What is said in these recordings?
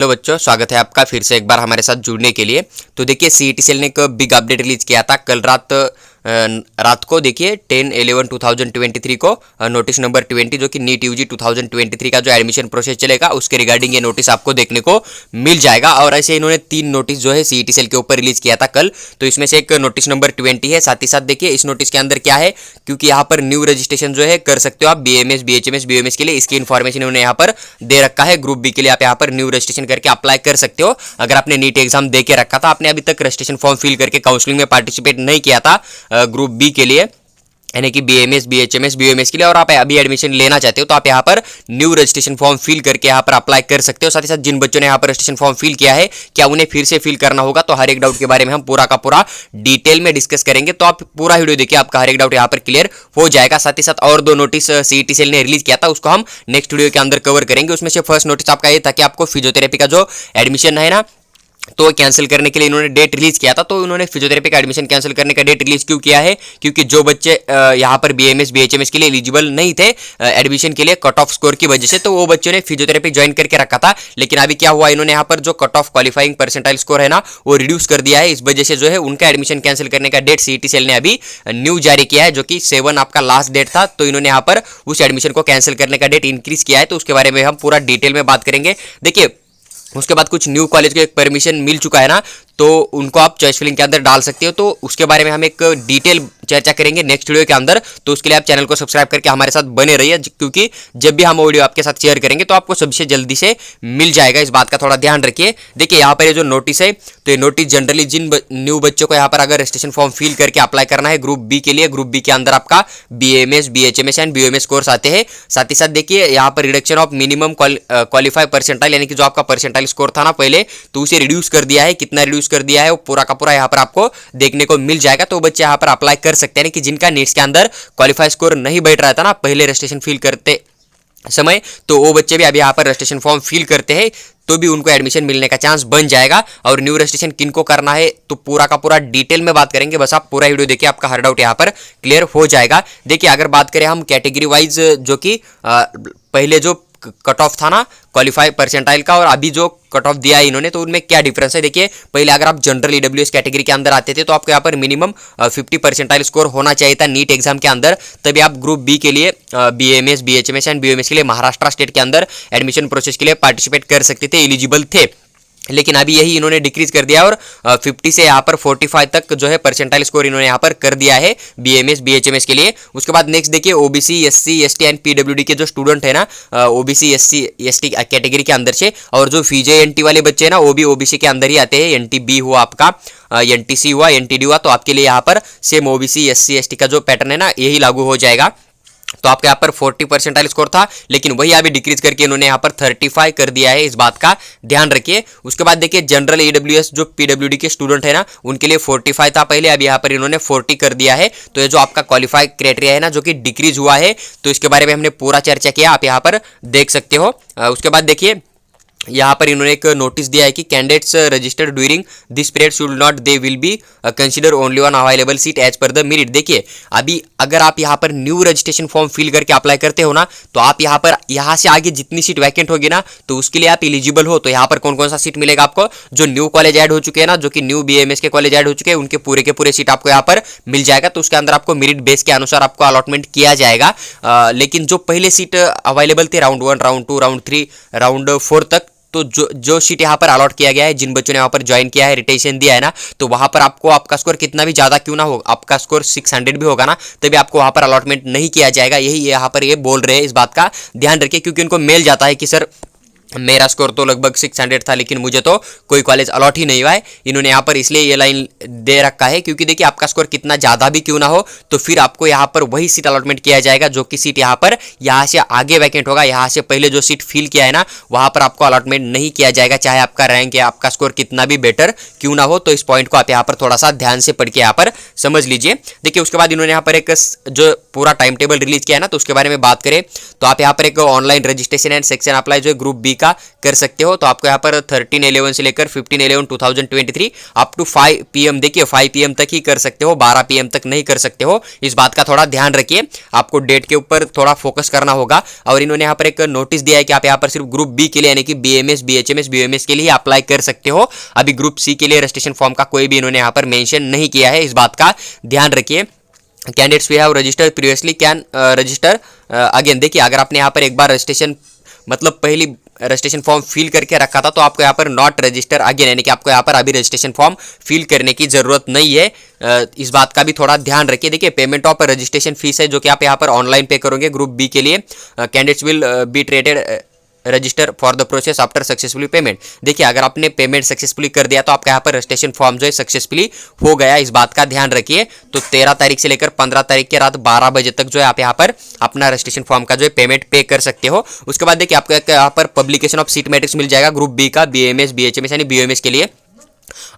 Hello बच्चों, स्वागत है आपका फिर से एक बार हमारे साथ जुड़ने के लिए। तो देखिए सीईटी सेल ने एक बिग अपडेट रिलीज किया था कल रात को। देखिए 10/11/2023 को नोटिस नंबर 20 जो कि नीट यूजी 2023 का जो एडमिशन प्रोसेस चलेगा उसके रिगार्डिंग ये नोटिस आपको देखने को मिल जाएगा। और ऐसे इन्होंने 3 नोटिस जो है सीईटी सेल के ऊपर रिलीज किया था कल। तो इसमें से एक नोटिस नंबर 20 है। साथ ही साथ देखिए इस नोटिस के अंदर क्या है, क्योंकि यहाँ पर न्यू रजिस्ट्रेशन जो है कर सकते हो आप BAMS BHMS BOMS के लिए। इसकी इन्फॉर्मेशन इन्होंने यहाँ पर दे रखा है। ग्रुप बी के लिए आप यहाँ पर न्यू रजिस्ट्रेशन करके अप्लाई कर सकते हो। अगर आपने नीट एग्जाम दे के रखा था, आपने अभी तक रजिस्ट्रेशन फॉर्म फिल करके काउंसलिंग में पार्टिसिपेट नहीं किया था ग्रुप बी के लिए, यानी कि BAMS BHMS BOMS के लिए, और आप अभी एडमिशन लेना चाहते हो तो आप यहाँ पर न्यू रजिस्ट्रेशन फॉर्म फिल करके यहाँ पर अप्लाई कर सकते हो। साथ ही साथ जिन बच्चों ने यहाँ पर रजिस्ट्रेशन फॉर्म फिल किया है, क्या उन्हें फिर से फिल करना होगा, तो हर एक डाउट के बारे में हम पूरा का पूरा डिटेल में डिस्कस करेंगे। तो आप पूरा वीडियो देखिए, आपका हर एक डाउट यहाँ पर क्लियर हो जाएगा। साथ ही साथ और 2 नोटिस सीईटी सेल ने रिलीज किया था, उसको हम नेक्स्ट वीडियो के अंदर कवर करेंगे। उसमें से फर्स्ट नोटिस आपका ये था कि आपको फिजियोथेरेपी का जो एडमिशन है ना, तो कैंसिल करने के लिए इन्होंने डेट रिलीज किया था। तो उन्होंने फिजियोथेरेपी का एडमिशन कैंसिल करने का डेट रिलीज क्यों किया है, क्योंकि जो बच्चे यहाँ पर BAMS BHMS के लिए एलिजिबल नहीं थे एडमिशन के लिए कट ऑफ स्कोर की वजह से, तो वो बच्चों ने फिजियोथेरेपी ज्वाइन करके रखा था। लेकिन अभी क्या हुआ, इन्होंने यहाँ पर जो cut off qualifying percentile score है ना, वो रिड्यूस कर दिया है। इस वजह से जो है उनका एडमिशन कैंसिल करने का डेट सीईटी सेल ने अभी न्यू जारी किया है, जो कि 7 आपका लास्ट डेट था। तो इन्होंने यहाँ पर उस एडमिशन को कैंसिल करने का डेट इंक्रीज किया है। तो उसके बारे में हम पूरा डिटेल में बात करेंगे। देखिए उसके बाद कुछ न्यू कॉलेज को एक परमिशन मिल चुका है ना, तो उनको आप चॉइस फिलिंग के अंदर डाल सकते हो। तो उसके बारे में हम एक डिटेल चर्चा करेंगे नेक्स्ट वीडियो के अंदर। तो उसके लिए आप चैनल को सब्सक्राइब करके हमारे साथ बने रहिए, क्योंकि जब भी हम वीडियो आपके साथ शेयर करेंगे तो आपको सबसे जल्दी से मिल जाएगा। इस बात का थोड़ा ध्यान रखिए। देखिए यहाँ पर ये जो नोटिस है, तो ये नोटिस जनरली जिन न्यू बच्चों को यहाँ पर अगर रजिस्ट्रेशन फॉर्म फिल करके अप्लाई करना है ग्रुप बी के लिए, ग्रुप बी के अंदर आपका BAMS BHMS and BOMS course आते हैं। साथ ही साथ देखिए यहाँ पर reduction of minimum qualify percentile, यानी कि जो आपका परसेंटाइल स्कोर था ना पहले, तो उसे रिड्यूस कर दिया है। कितना रिड्यूस कर दिया है वो पूरा का पूरा यहाँ पर आपको देखने को मिल जाएगा। तो बच्चे यहाँ पर अप्लाई कर सकते हैं कि जिनका नीट्स के अंदर क्वालिफाई स्कोर नहीं बैठ रहा था ना पहले रजिस्ट्रेशन फिल करते समय, तो वो बच्चे भी अभी यहाँ पर रजिस्ट्रेशन फॉर्म फिल करते हैं तो भी उनको एडमिशन मिलने का चांस बन जाएगा। और न्यू रजिस्ट्रेशन किनको करना है तो पूरा का पूरा डिटेल में बात करेंगे। बस आप पूरा वीडियो देखिए, आपका हर डाउट यहाँ पर क्लियर हो जाएगा। देखिए अगर बात करें हम कैटेगरी वाइज, जो कि पहले जो कट ऑफ था ना क्वालिफाई परसेंटाइल का और अभी जो कट ऑफ दिया है इन्होंने, तो उनमें क्या डिफरेंस है। देखिए पहले अगर आप जनरल EWS कैटेगरी के अंदर आते थे तो आपको यहाँ पर मिनिमम 50 परसेंटाइल स्कोर होना चाहिए था नीट एग्जाम के अंदर, तभी आप ग्रुप बी के लिए BAMS BHMS एंड BOMS के लिए महाराष्ट्र स्टेट के अंदर एडमिशन प्रोसेस के लिए पार्टिसिपेट कर सकते थे, एलिजिबल थे। लेकिन अभी यही इन्होंने डिक्रीज कर दिया और 50 से यहाँ पर 45 तक जो है परसेंटाइल स्कोर इन्होंने यहाँ पर कर दिया है BAMS BHMS के लिए। उसके बाद नेक्स्ट देखिए OBC SC ST and PWD के जो स्टूडेंट है ना, OBC SC ST कैटेगरी के अंदर से, और जो VJNT वाले बच्चे हैं ना, वो भी OBC के अंदर ही आते हैं। NTB हुआ आपका, NTC हुआ, NTD हुआ, तो आपके लिए यहाँ पर सेम OBC SC ST का जो पैटर्न है ना यही लागू हो जाएगा। तो आपके यहाँ पर 40 परसेंटाइल स्कोर था, लेकिन वही अभी डिक्रीज करके इन्होंने यहाँ पर 35 कर दिया है। इस बात का ध्यान रखिए। उसके बाद देखिए जनरल EWS जो PWD के स्टूडेंट है ना, उनके लिए 45 था पहले, अभी यहाँ पर इन्होंने 40 कर दिया है। तो ये जो आपका क्वालिफाई क्राइटेरिया है ना, जो कि डिक्रीज हुआ है, तो इसके बारे में हमने पूरा चर्चा किया, आप यहाँ पर देख सकते हो। उसके बाद देखिए यहाँ पर इन्होंने एक नोटिस दिया है कि candidates registered during this period should not, they will be consider only one available seat as per the merit. देखिए अभी अगर आप यहाँ पर न्यू रजिस्ट्रेशन फॉर्म फिल करके अप्लाई करते हो ना, तो आप यहाँ से आगे जितनी सीट वैकेंट होगी ना, तो उसके लिए आप एलिजिबल हो। तो यहाँ पर कौन कौन सा सीट मिलेगा आपको, जो न्यू कॉलेज ऐड हो चुके हैं ना, जो कि न्यू BAMS के कॉलेज ऐड हो चुके हैं, उनके पूरे के पूरे सीट आपको यहाँ पर मिल जाएगा। तो उसके अंदर आपको मेरिट बेस के अनुसार आपको अलॉटमेंट किया जाएगा। लेकिन जो पहले सीट अवेलेबल थे राउंड 1 राउंड 2 राउंड 3 राउंड 4 तक, तो जो सीट यहाँ पर अलॉट किया गया है, जिन बच्चों ने यहाँ पर ज्वाइन किया है, रिटेशन दिया है ना, तो वहाँ पर आपको आपका स्कोर कितना भी ज़्यादा क्यों ना हो, आपका स्कोर 600 भी होगा ना, तभी आपको वहाँ पर अलॉटमेंट नहीं किया जाएगा। यही यहाँ पर ये बोल रहे हैं। इस बात का ध्यान रखिए, क्योंकि उनको मेल जाता है कि सर मेरा स्कोर तो लगभग 600 था, लेकिन मुझे तो कोई कॉलेज अलॉट ही नहीं हुआ है। इन्होंने यहाँ पर इसलिए ये लाइन दे रखा है, क्योंकि देखिए आपका स्कोर कितना ज़्यादा भी क्यों ना हो, तो फिर आपको यहाँ पर वही सीट अलॉटमेंट किया जाएगा, जो कि सीट यहाँ से आगे वैकेंट होगा। यहाँ से पहले जो सीट फिल किया है ना, वहाँ पर आपको अलॉटमेंट नहीं किया जाएगा, चाहे आपका रैंक या आपका स्कोर कितना भी बेटर क्यों ना हो। तो इस पॉइंट को आप यहाँ पर थोड़ा सा ध्यान से पढ़ के यहाँ पर समझ लीजिए। देखिए उसके बाद इन्होंने यहाँ पर एक जो पूरा टाइम टेबल रिलीज किया है ना, तो उसके बारे में बात करें तो आप यहाँ पर एक online registration and section apply जो ग्रुप बी का कर सकते हो। तो आपको यहाँ पर 13/11 से लेकर 15/11/2023 अप टू 5 PM, देखिए 5 PM तक ही कर सकते हो, 12 PM तक नहीं कर सकते हो। इस बात का थोड़ा ध्यान रखिए, आपको डेट के ऊपर थोड़ा फोकस करना होगा। और इन्होंने यहाँ पर एक नोटिस दिया है कि आप यहाँ पर सिर्फ ग्रुप बी के लिए यानी कि BMS, BHMS, BUMS के लिए अप्लाई कर सकते हो। अभी ग्रुप सी के लिए रजिस्ट्रेशन फॉर्म का कोई भी इन्होंने यहाँ पर मेंशन नहीं किया है, इस बात का ध्यान रखिए। Candidates we have registered previously can register again. देखिए अगर आपने यहाँ पर एक बार रजिस्ट्रेशन मतलब पहली रजिस्ट्रेशन फॉर्म फिल करके रखा था तो आपको यहाँ पर नॉट रजिस्टर अगेन, यानी कि आपको यहाँ पर अभी रजिस्ट्रेशन फॉर्म फिल करने की जरूरत नहीं है। इस बात का भी थोड़ा ध्यान रखिए। देखिए पेमेंट ऑफ रजिस्ट्रेशन फीस है जो कि आप यहाँ पर ऑनलाइन पे करोगे ग्रुप बी के लिए। Candidates will be treated register for the process after successfully payment. देखिए अगर आपने पेमेंट सक्सेसफुली कर दिया तो आपका यहाँ पर रजिस्ट्रेशन फॉर्म जो है सक्सेसफुली हो गया, इस बात का ध्यान रखिए। तो 13 तारीख से लेकर 15 तारीख के रात 12 बजे तक जो है आप यहाँ पर अपना रजिस्ट्रेशन फॉर्म का जो है पेमेंट पे कर सकते हो। उसके बाद देखिए आपको यहाँ पर पब्लिकेशन ऑफ सीट मैट्रिक्स मिल जाएगा ग्रुप बी का, BMS, BHMS यानी BUMS के लिए।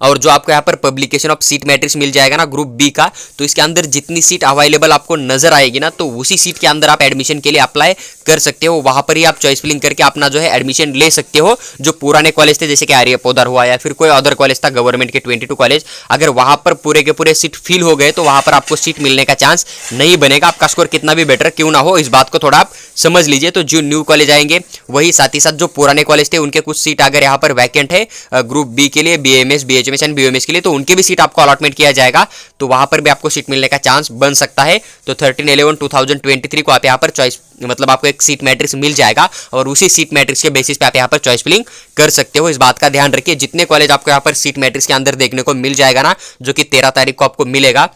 और जो आपको यहाँ पर पब्लिकेशन ऑफ सीट मैट्रिक्स मिल जाएगा ना ग्रुप बी का, तो इसके अंदर जितनी सीट अवेलेबल आपको नजर आएगी ना, तो उसी सीट के अंदर आप एडमिशन के लिए अप्लाई कर सकते हो। वहां पर ही आप चॉइस फिलिंग करके अपना जो है एडमिशन ले सकते हो। जो पुराने कॉलेज थे जैसे कि आर्य पौधर हुआ या फिर कोई अदर कॉलेज था गवर्नमेंट के 22 कॉलेज, अगर वहां पर पूरे के पूरे सीट फिल हो गए तो वहां पर आपको सीट मिलने का चांस नहीं बनेगा, आपका स्कोर कितना भी बेटर क्यों ना हो। इस बात को थोड़ा आप समझ लीजिए। तो जो न्यू कॉलेज आएंगे वही साथ ही साथ जो पुराने कॉलेज थे उनके कुछ सीट अगर यहाँ पर वैकेंट है ग्रुप बी के लिए, BMS, BHMS एंड BUMS के लिए, तो उनके भी सीट आपको अलॉटमेंट किया जाएगा, तो वहां पर भी आपको सीट मिलने का चांस बन सकता है। तो 13/11/2023 को आप यहाँ पर चॉइस मतलब आपको एक सीट मैट्रिक्स मिल जाएगा और उसी सीट मैट्रिक्स के बेसिस पे आप यहाँ पर चॉइस फिलिंग कर सकते हो। इस बात का ध्यान रखिए, जितने कॉलेज आपको यहाँ पर सीट मैट्रिक्स के अंदर देखने को मिल जाएगा ना, जो कि 13 तारीख को आपको मिलेगा,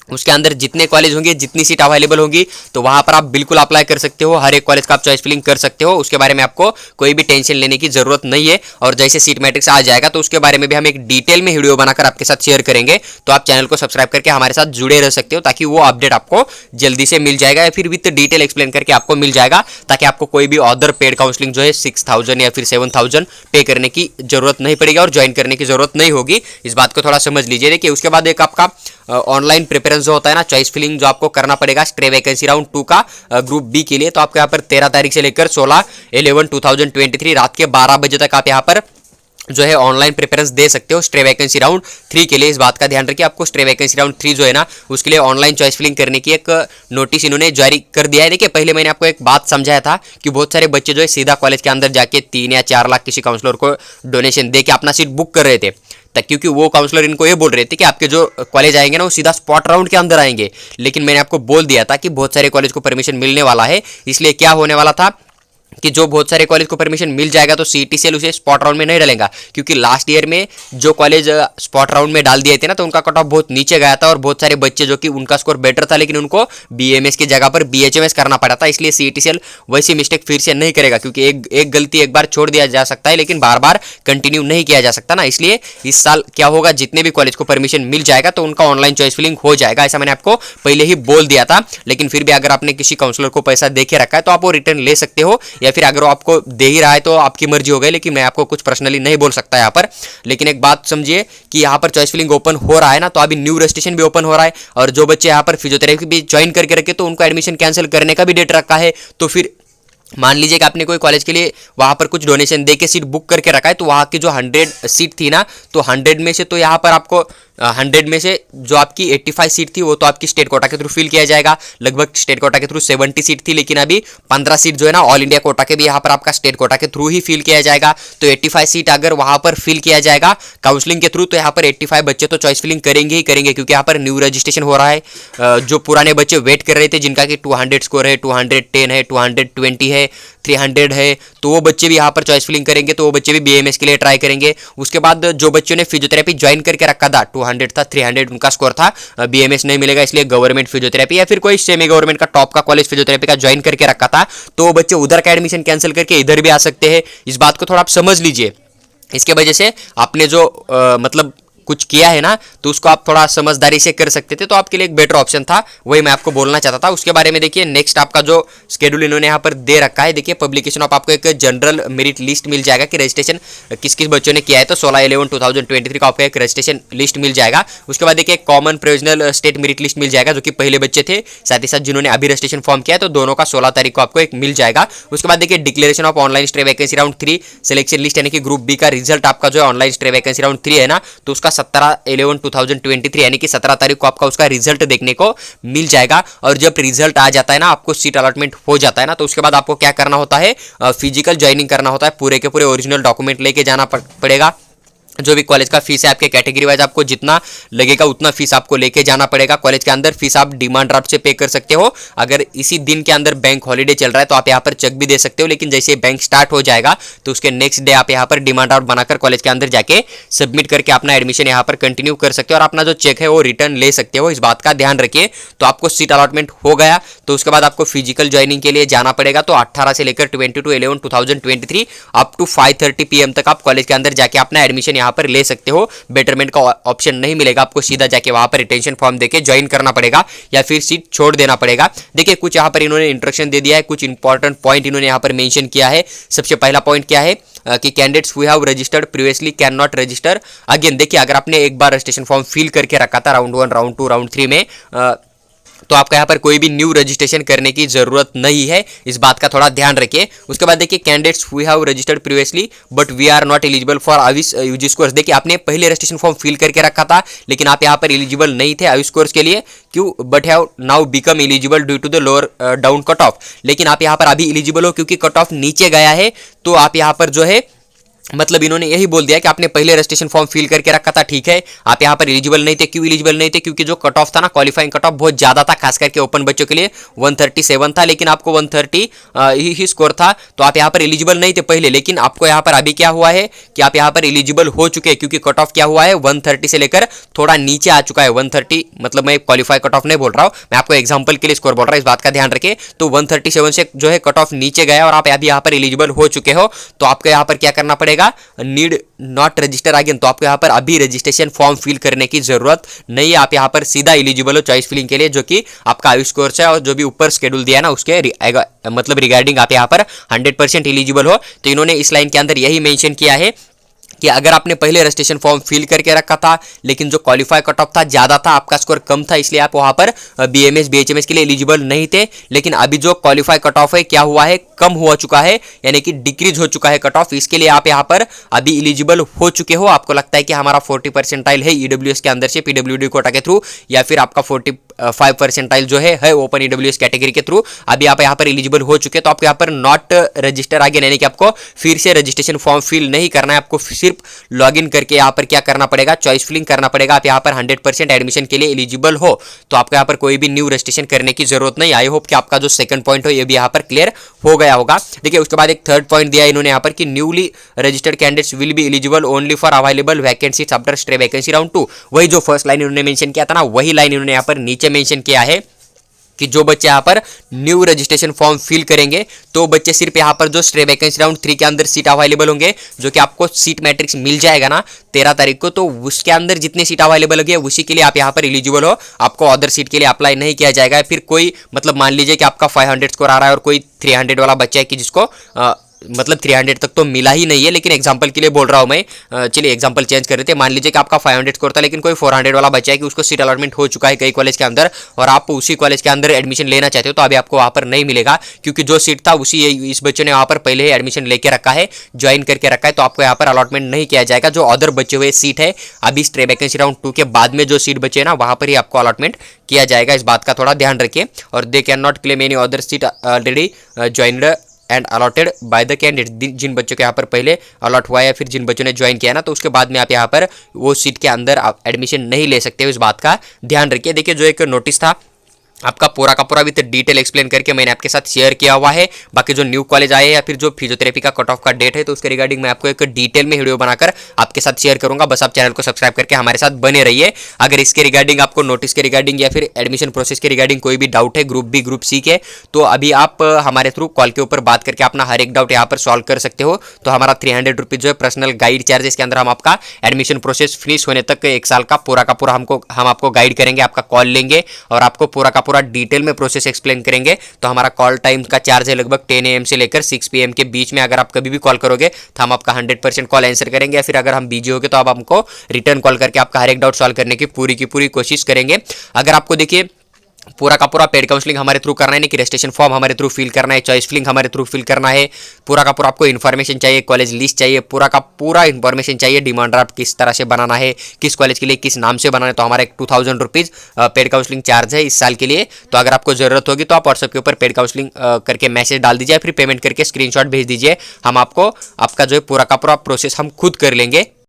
उसके अंदर जितने कॉलेज होंगे, जितनी सीट अवेलेबल होगी, तो वहां पर आप बिल्कुल अप्लाई कर सकते हो। हर एक कॉलेज का आप चॉइस फिलिंग कर सकते हो, उसके बारे में आपको कोई भी टेंशन लेने की जरूरत नहीं है। और जैसे सीट मैट्रिक्स आ जाएगा तो उसके बारे में भी हम एक डिटेल में वीडियो बनाकर आपके साथ शेयर करेंगे। तो आप चैनल को सब्सक्राइब करके हमारे साथ जुड़े रह सकते हो, ताकि वो अपडेट आपको जल्दी से मिल जाएगा या फिर विथ डिटेल एक्सप्लेन करके आपको मिल जाएगा, ताकि आपको कोई भी अदर पेड काउंसलिंग जो है 6000 या फिर 7000 पे करने की जरूरत नहीं पड़ेगी और ज्वाइन करने की जरूरत नहीं होगी। इस बात को थोड़ा समझ लीजिए। देखिए उसके बाद एक आपका ऑनलाइन प्रिफरेंस जो होता है ना, चॉइस फिलिंग जो आपको करना पड़ेगा स्ट्रे वैकेंसी राउंड 2 का ग्रुप बी के लिए। तो आपको यहाँ पर 13 तारीख से लेकर 16/11/2023 रात के 12 बजे तक आप यहाँ पर जो है ऑनलाइन प्रेफरेंस दे सकते हो स्ट्रे वैकेंसी राउंड 3 के लिए। इस बात का ध्यान रखिए, आपको स्ट्रे वैकेंसी राउंड 3 जो है ना, उसके लिए ऑनलाइन चॉइस फिलिंग करने की एक नोटिस इन्होंने जारी कर दिया है। देखिए पहले मैंने आपको एक बात समझाया था कि बहुत सारे बच्चे जो है सीधा कॉलेज के अंदर जाके 3 या 4 लाख किसी काउंसलर को डोनेशन दे के अपना सीट बुक कर रहे थे, क्योंकि वो काउंसलर इनको ये बोल रहे थे कि आपके जो कॉलेज आएंगे ना वो सीधा स्पॉट राउंड के अंदर आएंगे। लेकिन मैंने आपको बोल दिया था कि बहुत सारे कॉलेज को परमिशन मिलने वाला है, इसलिए क्या होने वाला था कि जो बहुत सारे कॉलेज को परमिशन मिल जाएगा तो CTCL उसे स्पॉट राउंड में नहीं डालेगा, क्योंकि लास्ट ईयर में जो कॉलेज स्पॉट राउंड में डाल दिए थे ना, तो उनका कट ऑफ बहुत नीचे गया था और बहुत सारे बच्चे जो कि उनका स्कोर बेटर था लेकिन उनको BMS की जगह पर BHMS करना पड़ा था। इसलिए CTCL वैसी मिस्टेक फिर से नहीं करेगा, क्योंकि एक गलती एक बार छोड़ दिया जा सकता है लेकिन बार बार कंटिन्यू नहीं किया जा सकता ना। इसलिए इस साल क्या होगा, जितने भी कॉलेज को परमिशन मिल जाएगा तो उनका ऑनलाइन चॉइस फिलिंग हो जाएगा, ऐसा मैंने आपको पहले ही बोल दिया था। लेकिन फिर भी अगर आपने किसी काउंसलर को पैसा दे के रखा है तो आप वो रिटर्न ले सकते हो, या फिर अगर आपको दे ही रहा है तो आपकी मर्जी हो गई, लेकिन मैं आपको कुछ पर्सनली नहीं बोल सकता यहाँ पर। लेकिन एक बात समझिए कि यहाँ पर चॉइस फिलिंग ओपन हो रहा है ना, तो अभी न्यू रजिस्ट्रेशन भी ओपन हो रहा है, और जो बच्चे यहाँ पर फिजियोथेरेपी भी ज्वाइन करके रखे तो उनको एडमिशन कैंसिल करने का भी डेट रखा है। तो फिर मान लीजिए कि आपने कोई कॉलेज के लिए वहां पर कुछ डोनेशन दे के सीट बुक करके रखा है, तो वहां की जो 100 सीट थी ना, तो 100 में से तो यहाँ पर आपको 100 में से जो आपकी 85 सीट थी वो तो आपकी स्टेट कोटा के थ्रू फिल किया जाएगा। लगभग स्टेट कोटा के थ्रू 70 सीट थी, लेकिन अभी 15 सीट जो है ना ऑल इंडिया कोटा के भी यहाँ पर आपका स्टेट कोटा के थ्रू ही फिल किया जाएगा। तो 85 सीट अगर वहां पर फिल किया जाएगा काउंसलिंग के थ्रू, तो यहाँ पर 85 बच्चे तो चॉइस फिलिंग करेंगे ही करेंगे, क्योंकि यहाँ पर न्यू रजिस्ट्रेशन हो रहा है। जो पुराने बच्चे वेट कर रहे थे जिनका कि 200 स्कोर है, 210 है, 220 है, 300 है, तो वो बच्चे भी यहाँ पर चॉइस फिलिंग करेंगे, तो वो बच्चे भी BMS के लिए ट्राई करेंगे। उसके बाद जो बच्चों ने फिजियोथेरेपी ज्वाइन करके रखा था, 200 था, 300 उनका स्कोर था, BMS नहीं मिलेगा, इसलिए गवर्नमेंट फिजियोथेरेपी या फिर कोई सेमी गवर्नमेंट का टॉप का कॉलेज फिजियोथेरेपी का ज्वाइन करके रखा था, तो वो बच्चे उधर का एडमिशन कैंसिल करके इधर भी आ सकते हैं। इस बात को थोड़ा आप समझ लीजिए। इसके वजह से आपने जो मतलब कुछ किया है ना, तो उसको आप थोड़ा समझदारी से कर सकते थे, तो आपके लिए एक बेटर ऑप्शन था, वही मैं आपको बोलना चाहता था। उसके बारे में देखिए नेक्स्ट आपका जो शेड्यूल इन्होंने यहाँ पर दे रखा है, देखिए पब्लिकेशन ऑफ आपको एक जनरल मेरिट लिस्ट मिल जाएगा कि रजिस्ट्रेशन किस किस बच्चों ने किया है, तो 16/11/2023 को आपको एक रजिस्ट्रेशन लिस्ट मिल जाएगा। उसके बाद देखिए common provisional state merit list मिल जाएगा, जो कि पहले बच्चे थे, साथ ही साथ जिन्होंने अभी रजिस्ट्रेशन फॉर्म किया है, तो दोनों का 16 तारीख को आपको एक मिल जाएगा। उसके बाद देखिए declaration of online stray vacancy round 3 selection list, यानी कि ग्रुप बी का रिजल्ट आपका जो है ऑनलाइन स्ट्रे वैकेंसी राउंड 3 है ना, तो उसका 17/11/2023 यानी कि 17 तारीख को आपका उसका रिजल्ट देखने को मिल जाएगा। और जब रिजल्ट आ जाता है ना, आपको सीट अलॉटमेंट हो जाता है ना, तो उसके बाद आपको क्या करना होता है, फिजिकल ज्वाइनिंग करना होता है, पूरे के पूरे ओरिजिनल डॉक्यूमेंट लेके जाना पड़ेगा। जो भी कॉलेज का फीस है आपके कैटेगरी वाइज आपको जितना लगेगा उतना फीस आपको लेके जाना पड़ेगा। कॉलेज के अंदर फीस आप डिमांड ड्राफ्ट से पे कर सकते हो। अगर इसी दिन के अंदर बैंक हॉलीडे चल रहा है तो आप यहाँ पर चेक भी दे सकते हो, लेकिन जैसे बैंक स्टार्ट हो जाएगा तो उसके नेक्स्ट डे आप यहाँ पर डिमांड ड्राफ्ट बनाकर कॉलेज के अंदर जाके सबमिट करके अपना एडमिशन यहाँ पर कंटिन्यू कर सकते हो और अपना जो चेक है वो रिटर्न ले सकते हो। इस बात का ध्यान रखिए। तो आपको सीट अलॉटमेंट हो गया तो उसके बाद आपको फिजिकल ज्वाइनिंग के लिए जाना पड़ेगा। तो 18 से लेकर 22/11/2023 अप टू 5:30 PM तक आप कॉलेज के अंदर जाके अपना एडमिशन यहाँ पर ले सकते हो। बेटरमेंट का ऑप्शन नहीं मिलेगा आपको, सीधा जाके वहां पर रिटेंशन फॉर्म देके ज्वाइन करना पड़ेगा या फिर सीट छोड़ देना पड़ेगा। देखिए कुछ यहाँ पर इन्होंने इंस्ट्रक्शन दे दिया है, कुछ इंपॉर्टेंट पॉइंट इन्होंने यहाँ पर मेंशन किया है। सबसे पहला पॉइंट क्या है कि candidates who have registered previously can not register again. देखिए अगर आपने एक बार रजिस्ट्रेशन फॉर्म फिल करके रखा था राउंड 1, राउंड 2, राउंड 3 में तो आपका यहाँ पर कोई भी न्यू रजिस्ट्रेशन करने की जरूरत नहीं है, इस बात का थोड़ा ध्यान रखिए। उसके बाद देखिए candidates who have registered previously but we are not eligible for AYUSH UG course. देखिए आपने पहले रजिस्ट्रेशन फॉर्म फिल करके रखा था लेकिन आप यहाँ पर एलिजिबल नहीं थे आयुष कोर्स के लिए, क्यों, but have now become eligible due to the lower down cut off. लेकिन आप यहाँ पर अभी एलिजिबल हो क्योंकि कट ऑफ नीचे गया है, तो आप यहाँ पर जो है मतलब इन्होंने यही बोल दिया कि आपने पहले रजिस्ट्रेशन फॉर्म फिल करके रखा था, ठीक है, आप यहाँ पर एलिजिबल नहीं थे। क्यों एलिजिबल नहीं थे? क्योंकि जो कट ऑफ था ना, क्वालिफाइंग कट ऑफ बहुत ज्यादा था, खास करके ओपन बच्चों के लिए 137 था, लेकिन आपको 130 ही स्कोर था, तो आप यहाँ पर एलिजिबल नहीं थे पहले। लेकिन आपको यहाँ पर अभी क्या हुआ है कि आप यहाँ पर एलिजिबल हो चुके हैं, क्योंकि कट ऑफ क्या हुआ है 130 से लेकर थोड़ा नीचे आ चुका है। 130 मतलब मैं क्वालिफाई कट ऑफ नहीं बोल रहा हूँ, मैं आपको एग्जाम्पल के लिए स्कोर बोल रहा हूँ, इस बात का ध्यान रखिए। तो 137 से जो है कट ऑफ नीचे गया और आप अभी यहाँ पर एलिजिबल हो चुके हो, तो आपको यहाँ पर क्या करना पड़ेगा, नीड नॉट रजिस्टर अगेन। तो आपको यहाँ पर अभी रजिस्ट्रेशन फॉर्म फिल करने की जरूरत नहीं है, आप यहाँ पर सीधा एलिजिबल हो चॉइस फिलिंग के लिए, जो कि आपका आयुष कोर्स है और जो भी ऊपर शेड्यूल दिया है ना उसके मतलब रिगार्डिंग आप यहाँ पर 100% एलिजिबल हो। तो इन्होंने इस लाइन के अंदर यही मेंशन किया है कि अगर आपने पहले रजिस्ट्रेशन फॉर्म फिल करके रखा था लेकिन जो क्वालिफाई कट ऑफ था ज्यादा था, आपका स्कोर कम था, इसलिए आप वहां पर बीएमएस बीएचएमएस के लिए एलिजिबल नहीं थे। लेकिन अभी जो क्वालिफाई कट ऑफ है क्या हुआ है, कम हुआ चुका है, यानी कि डिक्रीज हो चुका है कट ऑफ, इसके लिए आप यहाँ पर अभी एलिजिबल हो चुके हो। आपको लगता है कि हमारा 40% है ईडब्ल्यूएस के अंदर से पीडब्ल्यूडी कोटा के थ्रू, या फिर आपका 45% जो है ओपन ईडब्ल्यूएस कैटेगरी के थ्रू, अभी आप यहाँ पर एलिजिबल हो चुके, तो आपको यहाँ पर नॉट रजिस्टर आगे, यानी कि आपको फिर से रजिस्ट्रेशन फॉर्म फिल नहीं करना है, आपको सिर्फ लॉगिन करके यहाँ पर क्या करना पड़ेगा, चॉइस फिलिंग करना पड़ेगा। आप यहाँ पर 100% एडमिशन के लिए एलिजिबल हो, तो आपको यहाँ पर कोई भी न्यू रजिस्ट्रेशन करने की जरूरत नहीं। आई होप कि आपका जो सेकंड पॉइंट हो ये भी यहाँ पर क्लियर हो गया होगा। देखिए उसके बाद एक थर्ड पॉइंट दिया इन्होंने यहाँ पर कि newly registered candidates will be eligible only for available vacancies after stray vacancy round 2। वही जो फर्स्ट लाइन इन्होंने मेंशन किया था ना, वही लाइन इन्होंने यहाँ पर नीचे मेंशन किया है कि जो बच्चे यहाँ पर न्यू रजिस्ट्रेशन फॉर्म फिल करेंगे तो बच्चे सिर्फ यहाँ पर जो स्ट्रे वैकेंसी राउंड 3 के अंदर सीट अवेलेबल होंगे, जो कि आपको सीट मैट्रिक्स मिल जाएगा ना 13 तारीख को, तो उसके अंदर जितनी सीट अवेलेबल होगी उसी के लिए आप यहाँ पर एलिजिबल हो। आपको अदर सीट के लिए अप्लाई नहीं किया जाएगा। फिर कोई मतलब मान लीजिए कि आपका 500 स्कोर आ रहा है और कोई 300 वाला बच्चा है कि जिसको मतलब 300 तक तो मिला ही नहीं है, लेकिन एग्जांपल के लिए बोल रहा हूं मैं, चलिए एग्जांपल चेंज कर देते हैं। मान लीजिए कि आपका 500 स्कोर था लेकिन कोई 400 वाला बच्चा है कि उसको सीट अलॉटमेंट हो चुका है कई कॉलेज के अंदर और आप उसी कॉलेज के अंदर एडमिशन लेना चाहते हो, तो अभी आपको वहां पर नहीं मिलेगा, क्योंकि जो सीट था उसी इस बच्चे ने वहां पर पहले ही एडमिशन लेके रखा है, ज्वाइन करके रखा है, तो आपको यहाँ पर अलॉटमेंट नहीं किया जाएगा। जो अदर बचे हुए सीट है अभी स्ट्रे वैकेंसी राउंड 2 के बाद में जो सीट बचे ना वहां पर ही आपको अलॉटमेंट किया जाएगा, इस बात का थोड़ा ध्यान रखिए। और they can not claim any other seat already joined and allotted by the candidate. जिन बच्चों के यहाँ पर पहले अलॉट हुआ है या फिर जिन बच्चों ने ज्वाइन किया ना, तो उसके बाद में आप यहाँ पर वो सीट के अंदर आप एडमिशन नहीं ले सकते हो, इस बात का ध्यान रखिए। देखिए जो एक नोटिस था आपका पूरा का पूरा विद डिटेल एक्सप्लेन करके मैंने आपके साथ शेयर किया हुआ है। बाकी जो न्यू कॉलेज आए या फिर जो फिजियोथेरेपी का कट ऑफ का डेट है तो उसके रिगार्डिंग मैं आपको एक डिटेल में वीडियो बनाकर आपके साथ शेयर करूंगा। बस आप चैनल को सब्सक्राइब करके हमारे साथ बने रहिए। अगर इसके रिगार्डिंग आपको नोटिस के रिगार्डिंग या फिर एडमिशन प्रोसेस के रिगार्डिंग कोई भी डाउट है ग्रुप बी ग्रुप सी के, तो अभी आप हमारे थ्रू कॉल के ऊपर बात करके अपना हर एक डाउट यहाँ पर सॉल्व कर सकते हो। तो हमारा 300 रुपीज जो है पर्सनल गाइड चार्जेस के अंदर हम आपका एडमिशन प्रोसेस फिनिश होने तक एक साल का पूरा हम आपको गाइड करेंगे, आपका कॉल लेंगे और आपको पूरा का पूरा डिटेल में प्रोसेस एक्सप्लेन करेंगे। तो हमारा कॉल टाइम का चार्ज है लगभग 10 AM से लेकर 6 PM के बीच में। अगर आप कभी भी कॉल करोगे तो हम आपका 100% कॉल आंसर करेंगे, या फिर अगर हम बिजी हो गए तो आप हमको रिटर्न कॉल करके आपका हर एक डाउट सॉल्व करने की पूरी कोशिश करेंगे। अगर आपको देखिए पूरा का पूरा पेड काउंसलिंग हमारे थ्रू करना है, नहीं कि रजिस्ट्रेशन फॉर्म हमारे थ्रू फिल करना है, चॉइस फिलिंग हमारे थ्रू फिल करना है, पूरा का पूरा आपको इन्फॉर्मेशन चाहिए, कॉलेज लिस्ट चाहिए, पूरा का पूरा इन्फॉर्मेशन चाहिए, डिमांड ड्राफ्ट किस तरह से बनाना है, किस कॉलेज के लिए किस नाम से बनाना है, तो हमारा एक 2000 रुपीज़ पेड काउंसलिंग चार्ज है इस साल के लिए। तो अगर आपको जरूरत होगी तो आप व्हाट्सएप के ऊपर पेड काउंसलिंग करके मैसेज डाल दीजिए, फिर पेमेंट करके स्क्रीनशॉट भेज दीजिए। हम आपको आपका जो है पूरा का पूरा प्रोसेस हम खुद कर लेंगे।